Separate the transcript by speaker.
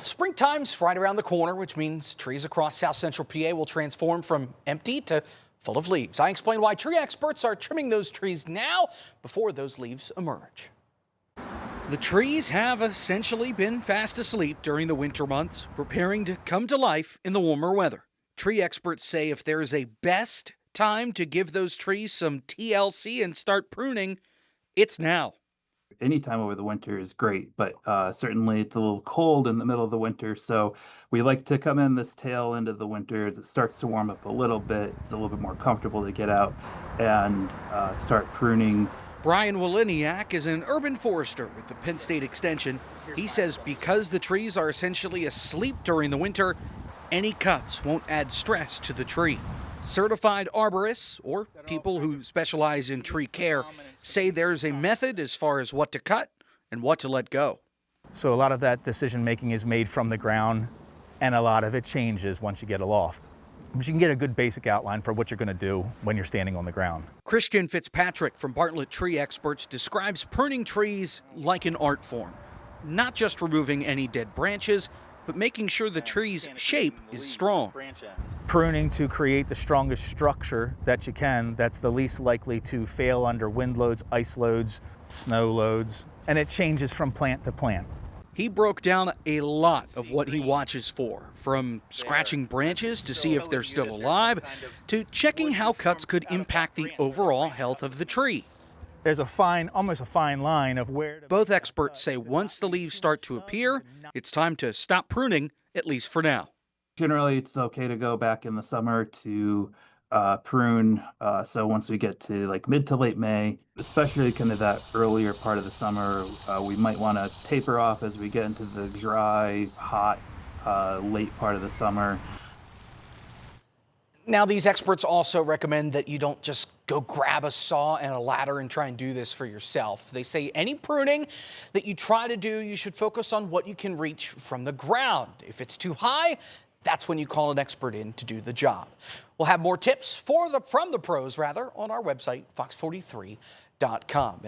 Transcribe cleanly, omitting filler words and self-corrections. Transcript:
Speaker 1: Springtime's right around the corner, which means trees across south central PA will transform from empty to full of leaves. I explain why tree experts are trimming those trees now before those leaves emerge. The trees have essentially been fast asleep during the winter months, preparing to come to life in the warmer weather. Tree experts say if there's a best time to give those trees some TLC and start pruning, it's now.
Speaker 2: Any time over the winter is great, but certainly it's a little cold in the middle of the winter. So we like to come in this tail end of the winter as it starts to warm up a little bit. It's a little bit more comfortable to get out and start pruning.
Speaker 1: Brian Wolyniak is an urban forester with the Penn State Extension. He says because the trees are essentially asleep during the winter, any cuts won't add stress to the tree. Certified arborists, or people who specialize in tree care, say there's a method as far as what to cut and what to let go.
Speaker 3: So a lot of that decision making is made from the ground, and a lot of it changes once you get a loft. But you can get a good basic outline for what you're going to do when you're standing on the ground.
Speaker 1: Christian Fitzpatrick from Bartlett Tree Experts describes pruning trees like an art form. Not just removing any dead branches, but making sure the tree's shape is strong.
Speaker 3: Pruning to create the strongest structure that you can, that's the least likely to fail under wind loads, ice loads, snow loads, and it changes from plant to plant.
Speaker 1: He broke down a lot of what he watches for, from scratching branches to see if they're still alive, to checking how cuts could impact the overall health of the tree.
Speaker 3: There's almost a fine line of where...
Speaker 1: Both experts say once the leaves start to appear, it's time to stop pruning, at least for now.
Speaker 2: Generally, it's okay to go back in the summer to prune. So once we get to like mid to late May, especially kind of that earlier part of the summer, we might want to taper off as we get into the dry, hot, late part of the summer.
Speaker 1: Now, these experts also recommend that you don't just go grab a saw and a ladder and try and do this for yourself. They say any pruning that you try to do, you should focus on what you can reach from the ground. If it's too high, that's when you call an expert in to do the job. We'll have more tips from the pros on our website, fox43.com.